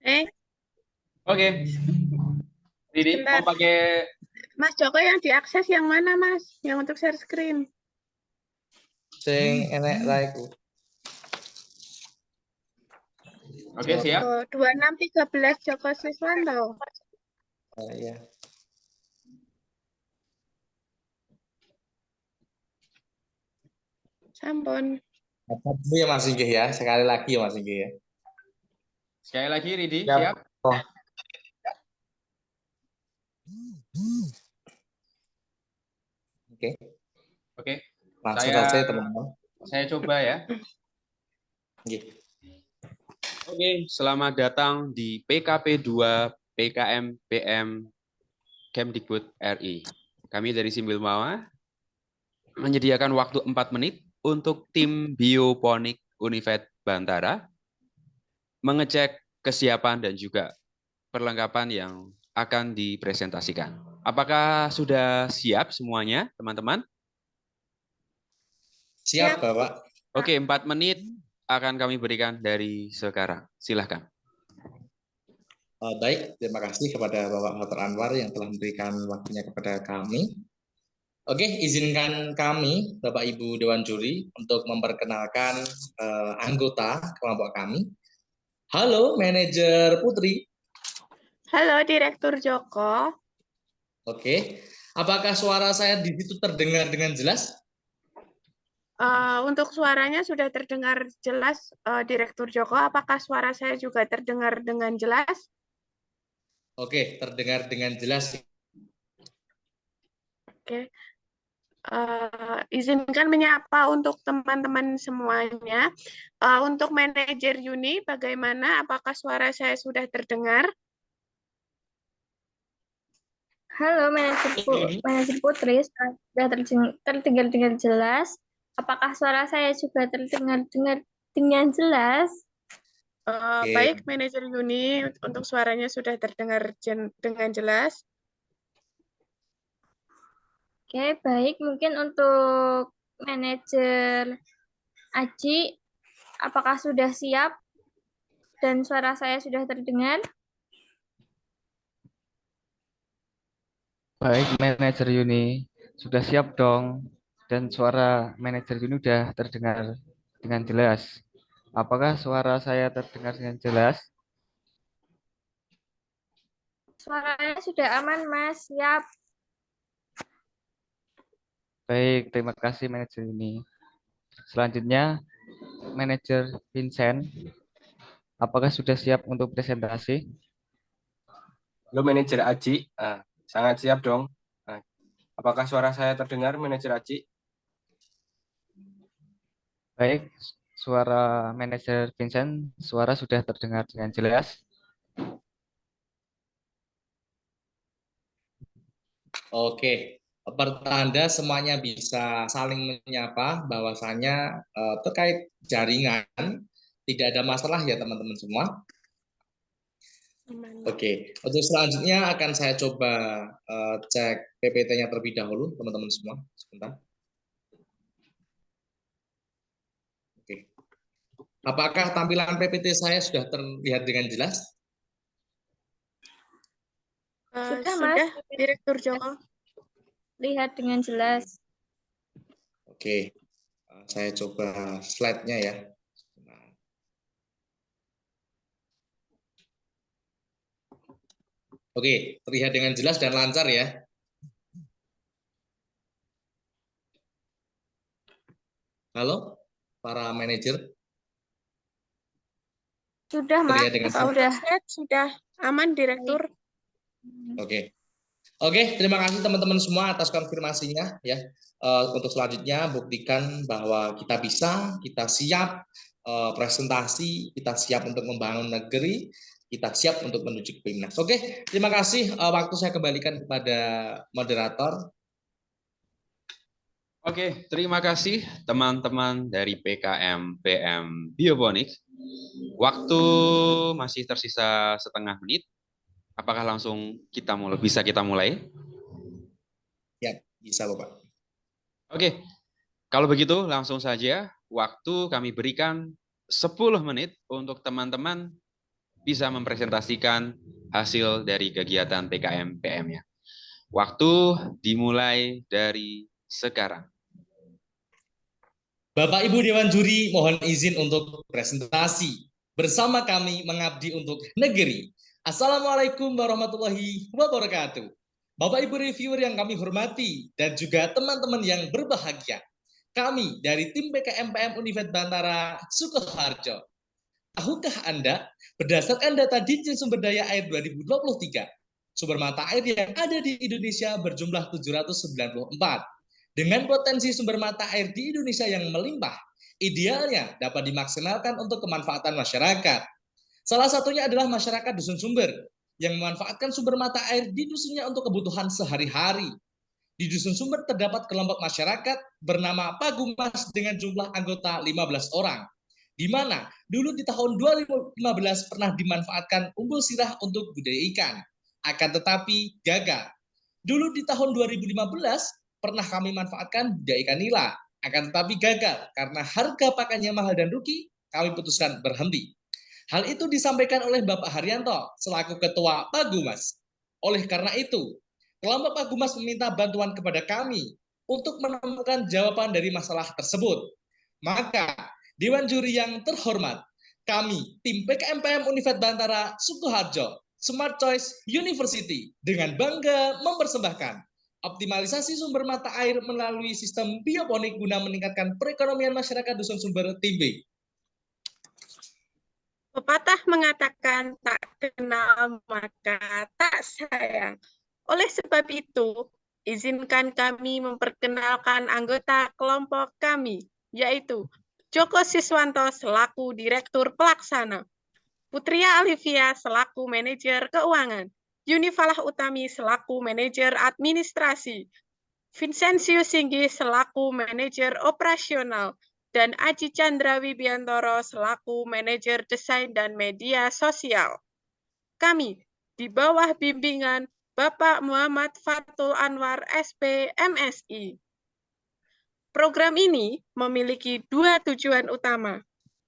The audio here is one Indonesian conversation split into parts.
Eh, Oke, Didi mau Sebentar. pakai. Mas Joko yang diakses yang mana, Mas? Yang untuk share screen. Sing enek like. Oke, siap. Joko 2613 Joko Siswanto. Ya. Sampun. Apa dulu ya Mas Inggih ya? Sekali lagi ya Mas Inggih ya. Sekali lagi, Didi, Siap. siap. Oh. Oke. Oke, Langsung saja teman-teman. saya coba ya. Oke. Oke, selamat datang di PKP 2 PKM PM Kemdikbud RI. Kami dari Simbil Mawa menyediakan waktu 4 menit untuk tim bioponik Univet Bantara mengecek kesiapan dan juga perlengkapan yang akan dipresentasikan. Apakah sudah siap semuanya, teman-teman? Siap, Bapak. Oke, 4 menit akan kami berikan dari sekarang. Silahkan. Baik, terima kasih kepada Bapak Dr. Anwar yang telah memberikan waktunya kepada kami. Oke, izinkan kami, Bapak Ibu Dewan Juri, untuk memperkenalkan anggota kelompok kami. Halo, Manajer Putri. Halo, Direktur Joko. Oke, apakah suara saya di situ terdengar dengan jelas? Untuk suaranya sudah terdengar jelas, Direktur Joko. Apakah suara saya juga terdengar dengan jelas? Oke, terdengar dengan jelas. Oke. Izinkan menyapa untuk teman-teman semuanya. Untuk manajer Yuni, bagaimana? Apakah suara saya sudah terdengar? Halo, Manajer Putri, sudah terdengar dengan jelas. Apakah suara saya juga terdengar dengan jelas? Baik, manajer Yuni, untuk suaranya sudah terdengar dengan jelas. Oke, baik. Mungkin untuk manajer Aji, apakah sudah siap dan suara saya sudah terdengar? Baik, manajer Yuni. Sudah siap dong. Dan suara manajer Yuni sudah terdengar dengan jelas. Apakah suara saya terdengar dengan jelas? Suaranya sudah aman, Mas. Siap. Baik, terima kasih manajer Yuni. Selanjutnya, manajer Vincent. Apakah sudah siap untuk presentasi? Halo manajer Aji, sangat siap dong. Apakah suara saya terdengar manajer Aji? Baik, suara manajer Vincent, suara sudah terdengar dengan jelas. Oke, pertanda semuanya bisa saling menyapa bahwasanya terkait jaringan tidak ada masalah ya teman-teman semua. Oke, untuk selanjutnya akan saya coba cek PPT-nya terlebih dahulu teman-teman semua. Sebentar. Oke. Apakah tampilan PPT saya sudah terlihat dengan jelas? Sudah, Sudah, Mas. Direktur Joko. Lihat dengan jelas. Oke, saya coba slide-nya ya. Oke, terlihat dengan jelas dan lancar ya. Halo, para manajer. Sudah, Mas. Sudah aman, Direktur. Oke. Oke, terima kasih teman-teman semua atas konfirmasinya ya. Untuk selanjutnya buktikan bahwa kita bisa, kita siap presentasi, kita siap untuk membangun negeri, kita siap untuk menuju ke PIMNAS. Oke, terima kasih. Waktu saya kembalikan kepada moderator. Oke, terima kasih teman-teman dari PKM PM Bioponik. Waktu masih tersisa setengah menit. Apakah langsung bisa kita mulai? Ya, bisa Bapak. Oke, kalau begitu langsung saja waktu kami berikan 10 menit untuk teman-teman bisa mempresentasikan hasil dari kegiatan PKM PM-nya. Waktu dimulai dari sekarang. Bapak Ibu Dewan Juri, mohon izin untuk presentasi. Bersama kami mengabdi untuk negeri. Assalamualaikum warahmatullahi wabarakatuh. Bapak Ibu reviewer yang kami hormati dan juga teman-teman yang berbahagia. Kami dari tim PKM PM Univet Bantara Sukoharjo. Tahukah Anda, berdasarkan data Ditjen Sumber Daya Air 2023, sumber mata air yang ada di Indonesia berjumlah 794. Dengan potensi sumber mata air di Indonesia yang melimpah, idealnya dapat dimaksimalkan untuk kemanfaatan masyarakat. Salah satunya adalah masyarakat dusun sumber, yang memanfaatkan sumber mata air di dusunnya untuk kebutuhan sehari-hari. Di dusun sumber terdapat kelompok masyarakat bernama Pagumas dengan jumlah anggota 15 orang, di mana dulu di tahun 2015 pernah dimanfaatkan umbul sirah untuk budidaya ikan. Akan tetapi gagal. Dulu di tahun 2015 pernah kami manfaatkan budidaya ikan nila. Akan tetapi gagal karena harga pakannya mahal dan rugi, kami putuskan berhenti. Hal itu disampaikan oleh Bapak Haryanto selaku Ketua Pagumas. Oleh karena itu, kelompok Pagumas meminta bantuan kepada kami untuk menemukan jawaban dari masalah tersebut. Maka, Dewan Juri yang terhormat, kami, tim PKM PM Univet Bantara Sukoharjo, Smart Choice University, dengan bangga mempersembahkan optimalisasi sumber mata air melalui sistem bioponik guna meningkatkan perekonomian masyarakat dusun sumber Timbe. Pepatah mengatakan tak kenal maka tak sayang. Oleh sebab itu, izinkan kami memperkenalkan anggota kelompok kami, yaitu Joko Siswanto selaku Direktur Pelaksana, Putria Alivia selaku Manajer Keuangan, Yunifalah Utami selaku Manajer Administrasi, Vincentius Singgi selaku Manajer Operasional, dan Aji Chandra Wibiantoro selaku Manajer Desain dan Media Sosial. Kami di bawah bimbingan Bapak Muhammad Fatul Anwar, SP, MSI. Program ini memiliki dua tujuan utama.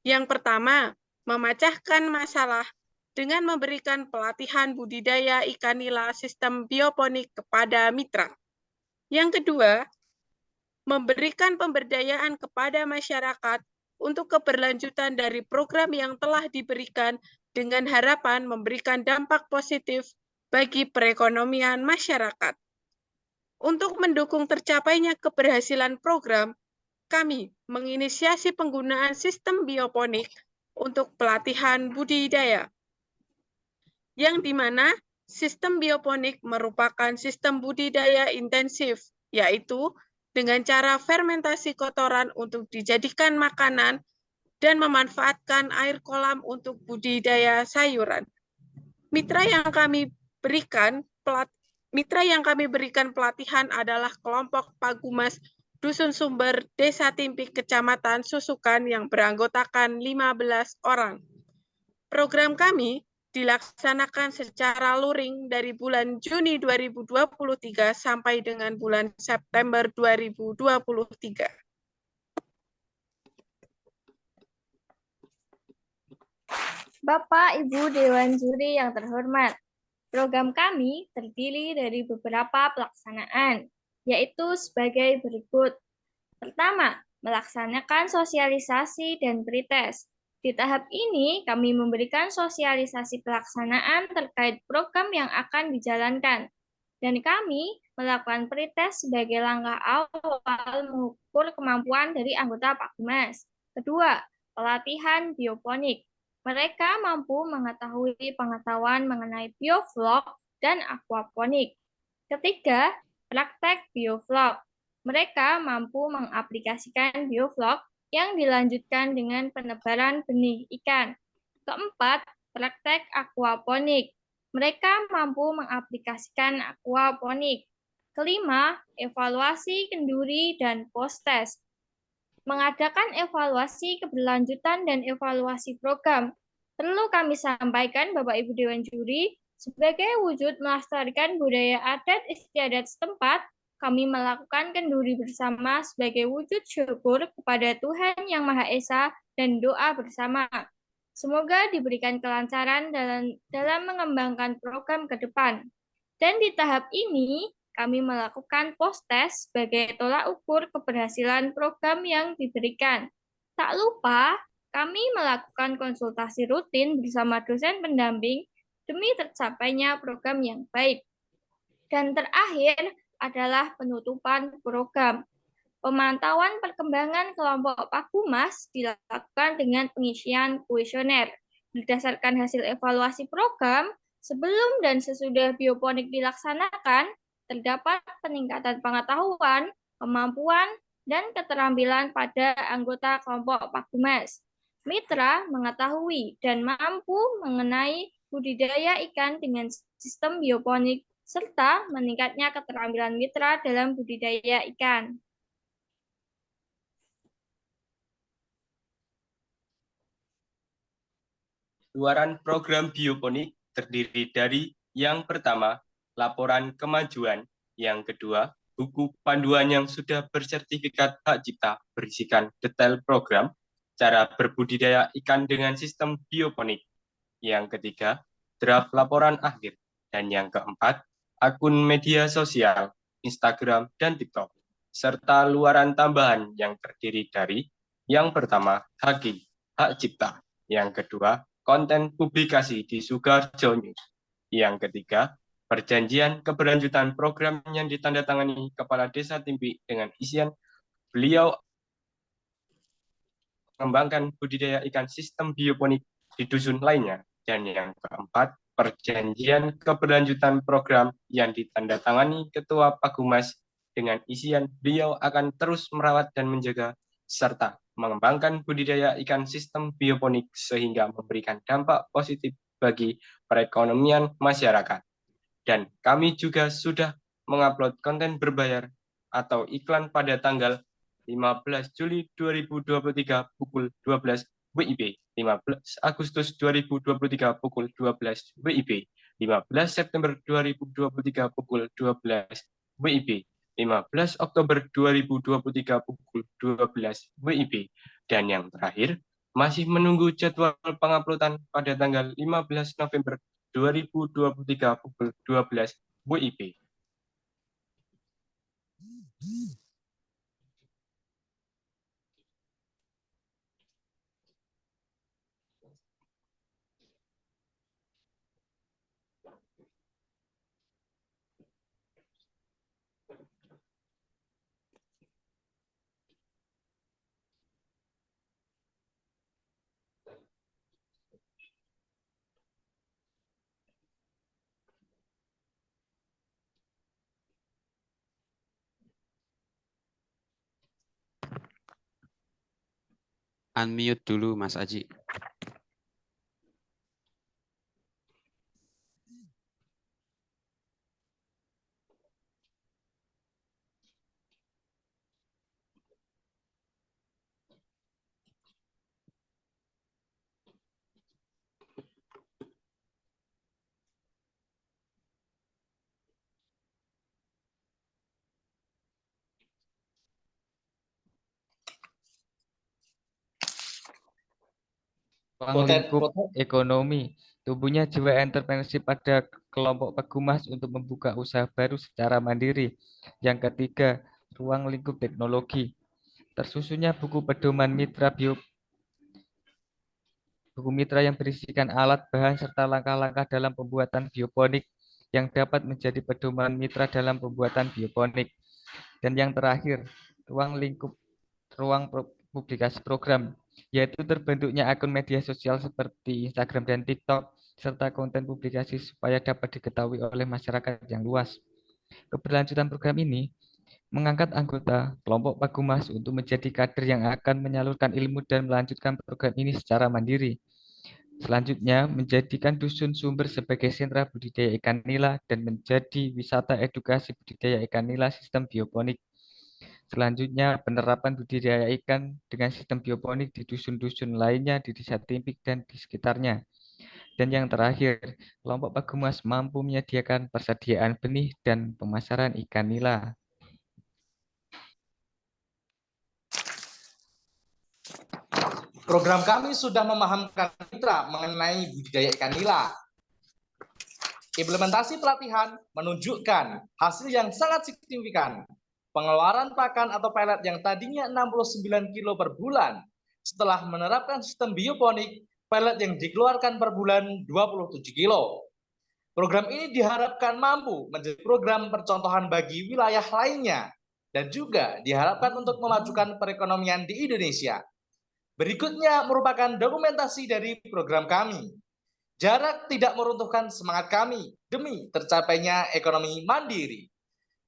Yang pertama, memecahkan masalah dengan memberikan pelatihan budidaya ikan nila sistem bioponik kepada mitra. Yang kedua, memberikan pemberdayaan kepada masyarakat untuk keberlanjutan dari program yang telah diberikan dengan harapan memberikan dampak positif bagi perekonomian masyarakat. Untuk mendukung tercapainya keberhasilan program, kami menginisiasi penggunaan sistem bioponik untuk pelatihan budidaya, yang dimana sistem bioponik merupakan sistem budidaya intensif, yaitu dengan cara fermentasi kotoran untuk dijadikan makanan dan memanfaatkan air kolam untuk budidaya sayuran. Mitra yang kami berikan pelatihan adalah kelompok Pagumas Dusun Sumber Desa Timpik Kecamatan Susukan yang beranggotakan 15 orang. Program kami dilaksanakan secara luring dari bulan Juni 2023 sampai dengan bulan September 2023. Bapak, Ibu Dewan Juri yang terhormat, program kami terdiri dari beberapa pelaksanaan, yaitu sebagai berikut. Pertama, melaksanakan sosialisasi dan pretest. Di tahap ini, kami memberikan sosialisasi pelaksanaan terkait program yang akan dijalankan. Dan kami melakukan pretest sebagai langkah awal mengukur kemampuan dari anggota Pagumas. Kedua, pelatihan bioponik. Mereka mampu mengetahui pengetahuan mengenai bioflok dan aquaponik. Ketiga, praktek bioflok. Mereka mampu mengaplikasikan bioflok yang dilanjutkan dengan penebaran benih ikan. Keempat, praktek aquaponik. Mereka mampu mengaplikasikan aquaponik. Kelima, evaluasi kenduri dan post-test. Mengadakan evaluasi keberlanjutan dan evaluasi program. Perlu kami sampaikan, Bapak Ibu Dewan Juri, sebagai wujud melestarikan budaya adat istiadat setempat, kami melakukan kenduri bersama sebagai wujud syukur kepada Tuhan Yang Maha Esa dan doa bersama. Semoga diberikan kelancaran dalam mengembangkan program ke depan. Dan di tahap ini, kami melakukan post-test sebagai tolak ukur keberhasilan program yang diberikan. Tak lupa, kami melakukan konsultasi rutin bersama dosen pendamping demi tercapainya program yang baik. Dan terakhir adalah penutupan program. Pemantauan perkembangan kelompok Pakumas dilakukan dengan pengisian kuesioner. Berdasarkan hasil evaluasi program, sebelum dan sesudah bioponik dilaksanakan, terdapat peningkatan pengetahuan, kemampuan, dan keterampilan pada anggota kelompok Pakumas. Mitra mengetahui dan mampu mengenai budidaya ikan dengan sistem bioponik serta meningkatnya keterampilan mitra dalam budidaya ikan. Luaran program bioponik terdiri dari yang pertama, laporan kemajuan, yang kedua, buku panduan yang sudah bersertifikat hak cipta berisikan detail program, cara berbudidaya ikan dengan sistem bioponik, yang ketiga, draft laporan akhir, dan yang keempat, akun media sosial, Instagram, dan TikTok, serta luaran tambahan yang terdiri dari yang pertama, hak cipta, yang kedua, konten publikasi di Sugarjo News. Yang ketiga, perjanjian keberlanjutan program yang ditandatangani Kepala Desa Timpi dengan isian beliau mengembangkan budidaya ikan sistem bioponik di dusun lainnya. Dan yang keempat, perjanjian keberlanjutan program yang ditandatangani Ketua Pakumas dengan isian beliau akan terus merawat dan menjaga serta mengembangkan budidaya ikan sistem bioponik sehingga memberikan dampak positif bagi perekonomian masyarakat. Dan kami juga sudah mengupload konten berbayar atau iklan pada tanggal 15 Juli 2023 pukul 12 WIB, 15 Agustus 2023 pukul 12 WIB, 15 September 2023 pukul 12 WIB, 15 Oktober 2023 pukul 12 WIB, dan yang terakhir, masih menunggu jadwal penguploadan pada tanggal 15 November 2023 pukul 12 WIB. Unmute dulu Mas Aji. Ruang lingkup ekonomi, tumbuhnya jiwa entrepreneurship pada kelompok Pakumas untuk membuka usaha baru secara mandiri. Yang ketiga, ruang lingkup teknologi, tersusunnya buku pedoman buku mitra yang berisikan alat, bahan, serta langkah-langkah dalam pembuatan bioponik yang dapat menjadi pedoman mitra dalam pembuatan bioponik. Dan yang terakhir, ruang publikasi program, yaitu terbentuknya akun media sosial seperti Instagram dan TikTok, serta konten publikasi supaya dapat diketahui oleh masyarakat yang luas. Keberlanjutan program ini mengangkat anggota kelompok Pakumas untuk menjadi kader yang akan menyalurkan ilmu dan melanjutkan program ini secara mandiri. Selanjutnya, menjadikan dusun sumber sebagai sentra budidaya ikan nila dan menjadi wisata edukasi budidaya ikan nila sistem bioponik. Selanjutnya, penerapan budidaya ikan dengan sistem bioponik di dusun-dusun lainnya di Desa Timpik dan di sekitarnya. Dan yang terakhir, kelompok Pakumas mampu menyediakan persediaan benih dan pemasaran ikan nila. Program kami sudah memahamkan mitra mengenai budidaya ikan nila. Implementasi pelatihan menunjukkan hasil yang sangat signifikan. Pengeluaran pakan atau pelet yang tadinya 69 kilo per bulan, setelah menerapkan sistem bioponik, pelet yang dikeluarkan per bulan 27 kilo. Program ini diharapkan mampu menjadi program percontohan bagi wilayah lainnya, dan juga diharapkan untuk memajukan perekonomian di Indonesia. Berikutnya merupakan dokumentasi dari program kami. Jarak tidak meruntuhkan semangat kami demi tercapainya ekonomi mandiri.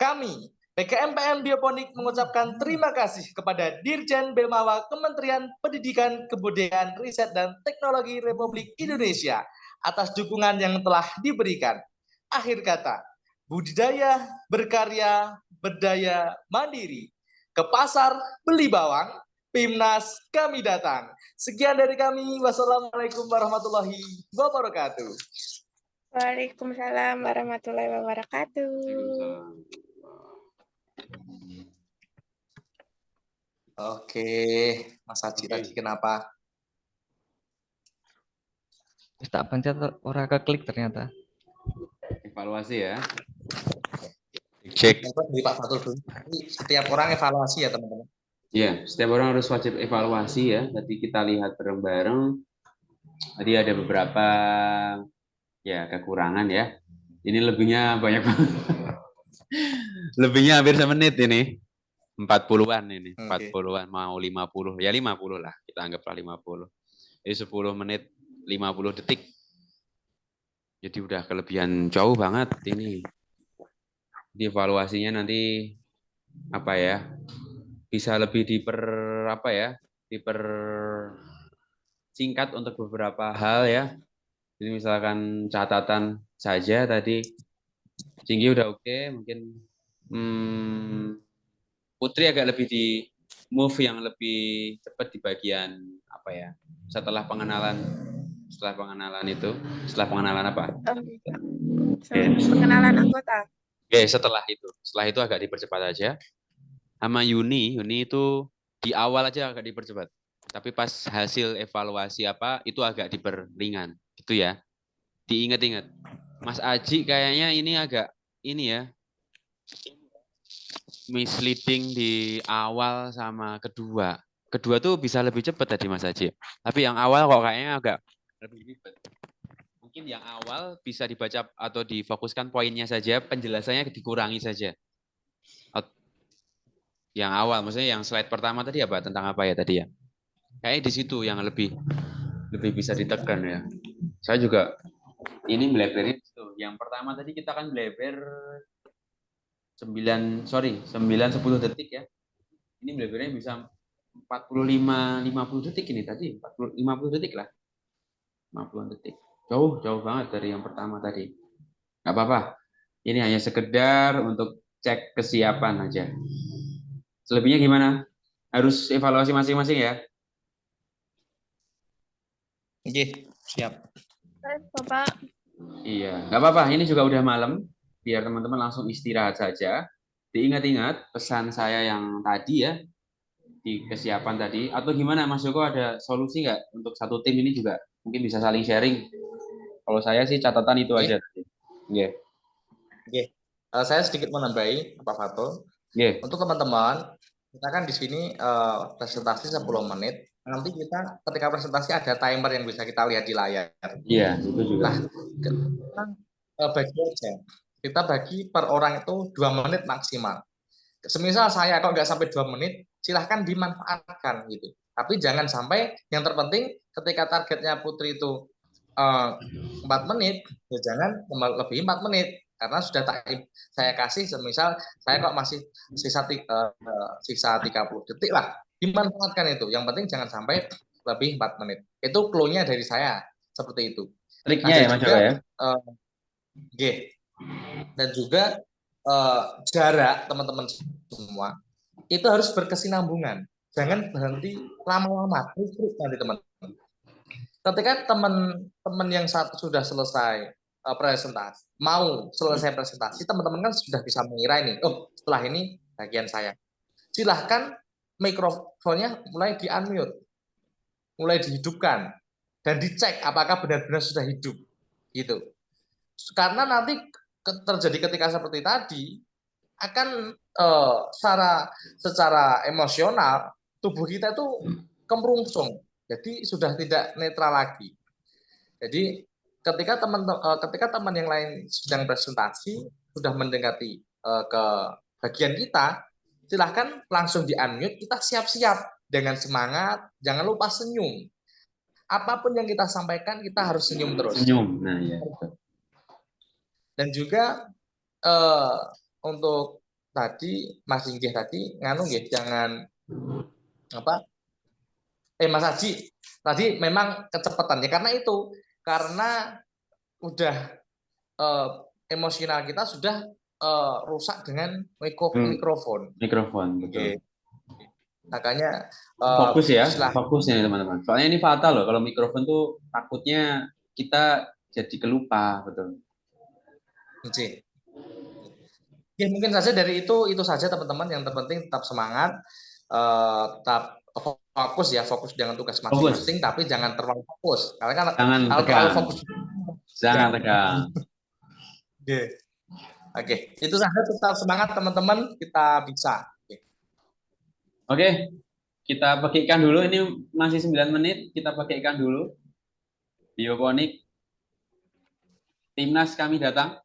Kami, PKM Bioponik, mengucapkan terima kasih kepada Dirjen Belmawa Kementerian Pendidikan, Kebudayaan, Riset, dan Teknologi Republik Indonesia atas dukungan yang telah diberikan. Akhir kata, budidaya, berkarya, berdaya, mandiri. Ke pasar, beli bawang, Pimnas kami datang. Sekian dari kami. Wassalamualaikum warahmatullahi wabarakatuh. Waalaikumsalam warahmatullahi wabarakatuh. Oke, Mas Haji tadi kenapa? Tak pencet orang keklik ternyata. Evaluasi ya. Cek. Di Pak Fatul dulu. Setiap orang evaluasi ya teman-teman. Ya, setiap orang harus wajib evaluasi ya. Tadi kita lihat bareng-bareng. Tadi ada beberapa ya kekurangan ya. Ini lebihnya banyak banget. Lebihnya hampir semenit ini. 40-an ini. 40-an mau 50. Ya 50 lah. Kita anggaplah 50. Jadi 10 menit 50 detik. Jadi udah kelebihan jauh banget ini. Di evaluasinya nanti apa ya? Bisa lebih dipersingkat untuk beberapa hal ya. Jadi misalkan catatan saja tadi Jinggi udah oke, mungkin Putri agak lebih di move yang lebih cepat di bagian apa ya? Setelah pengenalan apa? Pengenalan anggota. Oke, setelah itu agak dipercepat aja. Sama Yuni itu di awal aja agak dipercepat. Tapi pas hasil evaluasi apa itu agak diperringan, gitu ya. Diingat-ingat. Mas Aji kayaknya ini agak misleading di awal sama kedua. Kedua tuh bisa lebih cepat tadi Mas Aji. Tapi yang awal kok kayaknya agak lebih ribet. Mungkin yang awal bisa dibaca atau difokuskan poinnya saja, penjelasannya dikurangi saja. Yang awal, maksudnya yang slide pertama tadi apa? Tentang apa ya tadi ya? Kayaknya di situ yang lebih bisa ditekan ya. Saya juga ini melebarnya itu. Yang pertama tadi kita kan melebar 9-10 detik ya. Ini melebarnya bisa 50 detik ini tadi. 50 detik lah. 50 detik. Jauh banget dari yang pertama tadi. Nggak apa-apa. Ini hanya sekedar untuk cek kesiapan aja. Selebihnya gimana? Harus evaluasi masing-masing ya? Oke, siap. Bapak. Iya, nggak apa-apa. Ini juga udah malam. Biar teman-teman langsung istirahat saja. Diingat-ingat pesan saya yang tadi ya, di kesiapan tadi. Atau gimana Mas Joko, ada solusi nggak untuk satu tim ini juga? Mungkin bisa saling sharing. Kalau saya sih catatan itu aja. Oke. Saya sedikit menambahi Pak Fatul. Untuk teman-teman, kita kan di sini presentasi 10 menit. Nanti kita ketika presentasi ada timer yang bisa kita lihat di layar. Iya, itu juga. Nah, kita bagi aja. Kita bagi per orang itu 2 menit maksimal. Semisal saya kok nggak sampai 2 menit, silahkan dimanfaatkan gitu. Tapi jangan sampai, yang terpenting ketika targetnya Putri itu 4 menit, ya jangan lebih 4 menit. Karena sudah saya kasih, semisal saya kok masih sisa 30 detik lah, dimanfaatkan itu. Yang penting jangan sampai lebih 4 menit. Itu clue-nya dari saya, seperti itu. Triknya ya Mas Joko ya? Dan juga jarak teman-teman semua, itu harus berkesinambungan. Jangan berhenti lama-lama, terus nanti teman-teman. Ketika teman-teman yang satu sudah selesai presentasi, mau selesai presentasi, teman-teman kan sudah bisa mengira ini, oh setelah ini bagian saya. Silahkan mikrofonnya mulai di-unmute. mulai dihidupkan dan dicek apakah benar-benar sudah hidup gitu. Karena nanti terjadi ketika seperti tadi akan secara emosional tubuh kita itu kemerungsung, jadi sudah tidak netral lagi. Jadi ketika teman yang lain sedang presentasi sudah mendekati ke bagian kita, silahkan langsung di-unmute, kita siap-siap dengan semangat, jangan lupa senyum. Apapun yang kita sampaikan, kita harus senyum terus. Senyum, nah ya. Dan juga untuk tadi Mas Inggih tadi nganu nggih, jangan apa? Mas Haji tadi memang kecepatan ya, karena udah emosional kita sudah rusak dengan mikrofon. Mikrofon, betul. Oke. Makanya fokus ya, fokus ya teman-teman. Soalnya ini fatal loh, kalau mikrofon tuh takutnya kita jadi kelupa, betul. Oke. Ya, mungkin saja dari itu saja teman-teman. Yang terpenting tetap semangat, tetap fokus ya, fokus dengan tugas masing-masing, tapi jangan terlalu fokus. Karena kan kalau terlalu fokus, jangan tegang. Oke, itu saja, tetap semangat teman-teman, kita bisa. Oke, kita pakaikan dulu, ini masih 9 menit, kita pakaikan dulu. Bioponik, Timnas kami datang.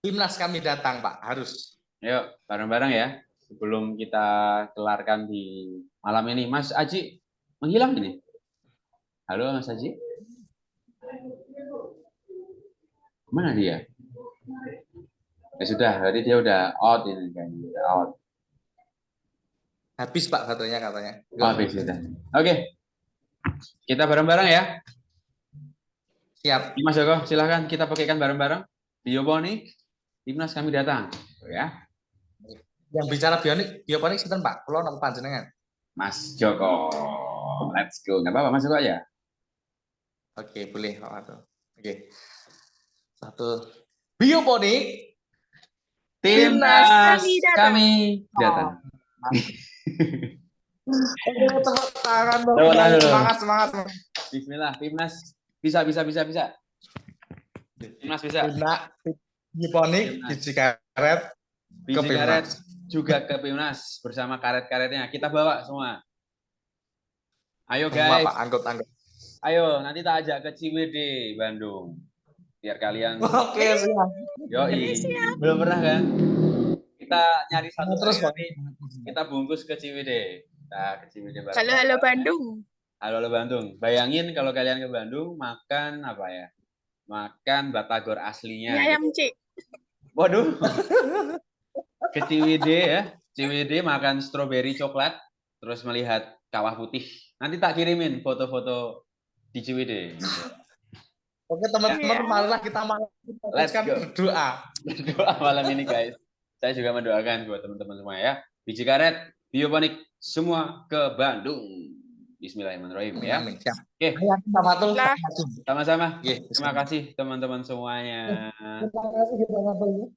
Timnas kami datang, Pak, harus. Yuk, bareng-bareng ya. Sebelum kita kelarkan di malam ini. Mas Aji, menghilang ini? Halo, Mas Aji? Mana dia? Ya sudah, berarti dia udah out ini kayaknya, udah out. Habis Pak katanya. Oh, habis sudah. Oke. Kita bareng-bareng ya. Siap. Mas Joko, silahkan kita pakaikan bareng-bareng. Bioponik, Timnas kami datang. Ya. Yang bicara bioponik sinten Pak? Kula napa panjenengan? Mas Joko. Let's go. Enggak apa-apa, Mas Joko aja. Oke, boleh Pak. Oke. 1. Bioponik, Timnas kami datang. Tepuk tangan dong. Semangat. Bismillah, Timnas bisa. Timnas bisa. Bioponik, biji karet, juga ke Timnas bersama karet-karetnya. Kita bawa semua. Ayo guys. Angkut. Ayo, nanti tak ajak ke Ciwidey, Bandung. Biar kalian. Oke, siap. Yoi. Belum pernah kan? Kita nyari satu terus kita bungkus ke Ciwidey. Nah, ke Ciwidey bareng. Halo Bandung. Halo Bandung. Bayangin kalau kalian ke Bandung makan apa ya? Makan batagor aslinya. Ayam gitu. Waduh. Ke Ciwidey ya. Ciwidey makan stroberi coklat, terus melihat kawah putih. Nanti tak kirimin foto-foto di Ciwidey. Oke teman-teman, marilah kita berdoa. Berdoa malam ini guys. Saya juga mendoakan buat teman-teman semua ya. Biji karet, bioponik, semua ke Bandung. Bismillahirrahmanirrahim ya. Oke. Sama-sama. Terima kasih teman-teman semuanya. Terima kasih.